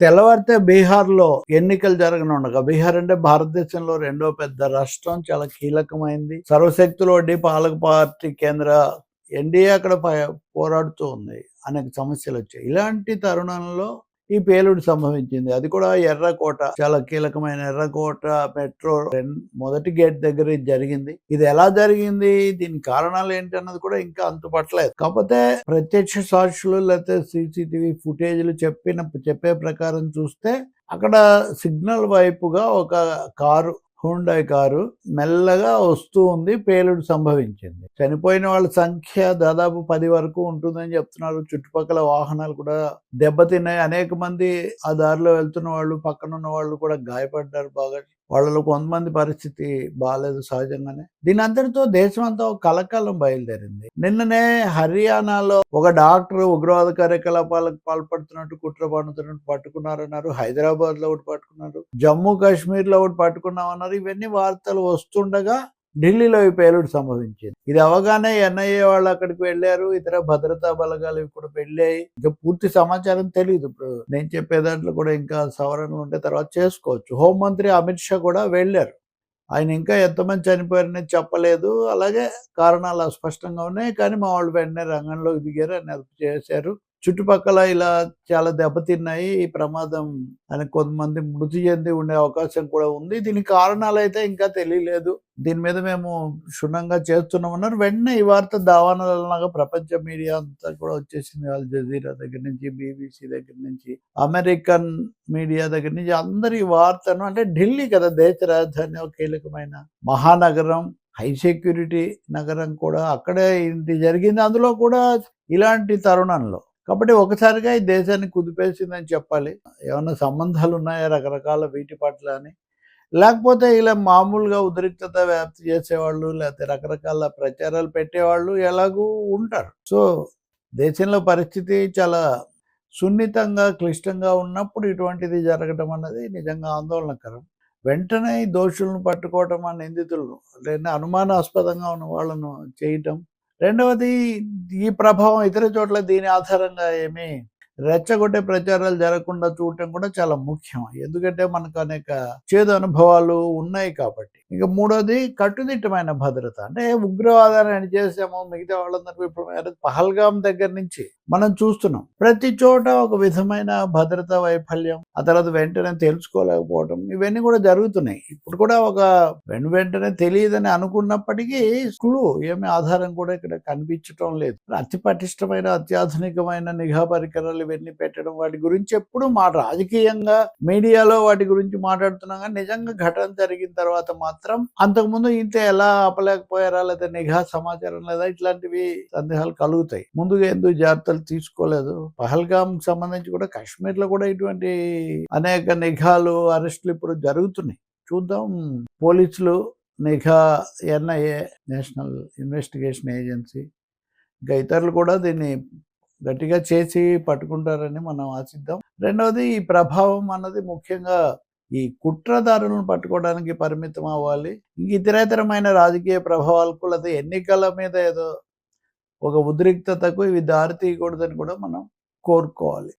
తెల్లవారితే బీహార్‌లో ఎన్నికలు జరగనుండగా, బీహార్ అంటే భారతదేశంలో రెండో పెద్ద రాష్ట్రం. చాలా కీలకమైంది. సర్వశక్తులు ఒడ్డి పాలక పార్టీ కేంద్ర ఎన్‌డీఏ అక్కడ పోరాడుతూ ఉంది. అనేక సమస్యలొచ్చాయి. ఇలాంటి తరుణంలో ఈ పేలుడు సంభవించింది. అది కూడా ఎర్రకోట. చాలా కీలకమైన ఎర్రకోట మెట్రో మొదటి గేట్ దగ్గర ఇది జరిగింది. ఇది ఎలా జరిగింది? దీని కారణాలేంటి అన్నది కూడా ఇంకా అంతుపట్టలేదు. కాకపోతే ప్రత్యక్ష సాక్షులు లేకపోతే సీసీటీవీ ఫుటేజ్‌లు చెప్పే ప్రకారం చూస్తే అక్కడ సిగ్నల్ వైపుగా ఒక కారు, హుండాయ్ కారు మెల్లగా వస్తూ ఉంది. పేలుడు సంభవించింది. చనిపోయిన వాళ్ళ సంఖ్య దాదాపు 10 వరకు ఉంటుందని చెప్తున్నారు. చుట్టుపక్కల వాహనాలు కూడా దెబ్బతిన్నాయి. అనేక మంది ఆ దారిలో వెళ్తున్న వాళ్ళు, పక్కనున్న వాళ్ళు కూడా గాయపడ్డారు బాగా. వాళ్ళలో కొంతమంది పరిస్థితి బాలేదు సహజంగానే. దీని అంతటితో దేశమంతా ఒక కలకలం బయలుదేరింది. నిన్ననే హర్యానాలో ఒక డాక్టర్ ఉగ్రవాద కార్యకలాపాలకు పాల్పడుతున్నట్టు, కుట్ర పన్నుతున్నట్టు పట్టుకున్నారన్నారు. హైదరాబాద్ లో ఒకటి పట్టుకున్నారు. జమ్మూ కాశ్మీర్ లో ఒకటి పట్టుకున్నామన్నారు. ఇవన్నీ వార్తలు వస్తుండగా ఢిల్లీలో ఈ పేలుడు సంభవించింది. ఇది అవగానే ఎన్ఐఏ వాళ్ళు అక్కడికి వెళ్లారు. ఇతర భద్రతా బలగాలు కూడా వెళ్ళాయి. ఇంకా పూర్తి సమాచారం తెలియదు. ఇప్పుడు నేను చెప్పే దాంట్లో కూడా ఇంకా సవరణలు ఉంటే తర్వాత చేసుకోవచ్చు. హోంమంత్రి అమిత్ షా కూడా వెళ్ళారు. ఆయన ఇంకా ఎంతమంది చనిపోయారనేది చెప్పలేదు. అలాగే కారణాలు అస్పష్టంగా ఉన్నాయి. కానీ మా వాళ్ళు వెంటనే రంగంలోకి దిగారు. అని అదుపు చేశారు. చుట్టుపక్కల ఇలా చాలా దెబ్బతిన్నాయి. ఈ ప్రమాదం అని కొంతమంది మృతి చెంది ఉండే అవకాశం కూడా ఉంది. దీనికి కారణాలైతే ఇంకా తెలియలేదు. దీని మీద మేము క్షుణ్ణంగా చేస్తున్నామన్నారు. వెంటనే ఈ వార్త దావానలాగా ప్రపంచ మీడియా అంతా కూడా వచ్చేసింది. అల్ జజీరా దగ్గర నుంచి, బీబీసీ దగ్గర నుంచి, అమెరికన్ మీడియా దగ్గర నుంచి అందరు ఈ వార్తను, అంటే ఢిల్లీ కదా దేశ రాజధాని, ఒక కీలకమైన మహానగరం, హై సెక్యూరిటీ నగరం కూడా, అక్కడే ఇది జరిగింది. అందులో కూడా ఇలాంటి తరుణంలో కాబట్టి ఒకసారిగా ఈ దేశాన్ని కుదిపేసిందని చెప్పాలి. ఏమన్నా సంబంధాలు ఉన్నాయా రకరకాల వీటి పట్ల అని? లేకపోతే ఇలా మామూలుగా ఉద్రిక్తత వ్యాప్తి చేసేవాళ్ళు, లేకపోతే రకరకాల ప్రచారాలు పెట్టేవాళ్ళు ఎలాగూ ఉంటారు. సో దేశంలో పరిస్థితి చాలా సున్నితంగా, క్లిష్టంగా ఉన్నప్పుడు ఇటువంటిది జరగడం అన్నది నిజంగా ఆందోళనకరం. వెంటనే ఈ దోషులను పట్టుకోవటం, ఆ నిందితులను, లేదా అనుమానాస్పదంగా ఉన్న వాళ్ళను చేయటం. రెండవది, ఈ ప్రభావం ఇతర చోట్ల దీని ఆధారంగా ఏమీ రెచ్చగొట్టే ప్రచారాలు జరగకుండా చూడటం కూడా చాలా ముఖ్యం. ఎందుకంటే మనకు అనేక చేదు అనుభవాలు ఉన్నాయి కాబట్టి. ఇక మూడోది, కట్టుదిట్టమైన భద్రత. అంటే ఉగ్రవాదాన్ని చేసాము, మిగతా వాళ్ళందరూ ఇప్పుడు పహల్గాం దగ్గర నుంచి మనం చూస్తున్నాం. ప్రతి చోట ఒక విధమైన భద్రతా వైఫల్యం, ఆ తర్వాత వెంటనే తెలుసుకోలేకపోవడం, ఇవన్నీ కూడా జరుగుతున్నాయి. ఇప్పుడు కూడా ఒక వెంటనే తెలియదని అనుకున్నప్పటికీ క్లూ ఏమి ఆధారం కూడా ఇక్కడ కనిపించటం లేదు. అతి పటిష్టమైన, అత్యాధునికమైన నిఘా పరికరాలు ఇవన్నీ పెట్టడం, వాటి గురించి ఎప్పుడు రాజకీయంగా మీడియాలో వాటి గురించి మాట్లాడుతున్నాం. కానీ నిజంగా ఘటన జరిగిన తర్వాత మాత్రం అంతకుముందు ఇంత ఎలా ఆపలేకపోయారా, లేదా నిఘా సమాచారం లేదా, ఇట్లాంటివి సందేహాలు కలుగుతాయి. ముందుగా ఎందుకు జాగ్రత్తలు తీసుకోలేదు? పహల్గాం సంబంధించి కూడా కాశ్మీర్ లో కూడా ఇటువంటి అనేక నిఘాలు, అరెస్టులు ఇప్పుడు జరుగుతున్నాయి. చూద్దాం. పోలీసులు, నిఘా, ఎన్ఐఏ, నేషనల్ ఇన్వెస్టిగేషన్ ఏజెన్సీ, ఇంకా ఇతరులు కూడా దీన్ని గట్టిగా చేసి పట్టుకుంటారని మనం ఆశిద్దాం. రెండవది, ఈ ప్రభావం అన్నది ముఖ్యంగా ఈ కుట్రదారులను పట్టుకోవడానికి పరిమితం అవ్వాలి. ఇతరేతరమైన రాజకీయ ప్రభావాలకు, లేదా ఎన్నికల మీద ఏదో ఒక ఉద్రిక్తతకు ఇవి దారి తీయకూడదని కూడా మనం కోరుకోవాలి.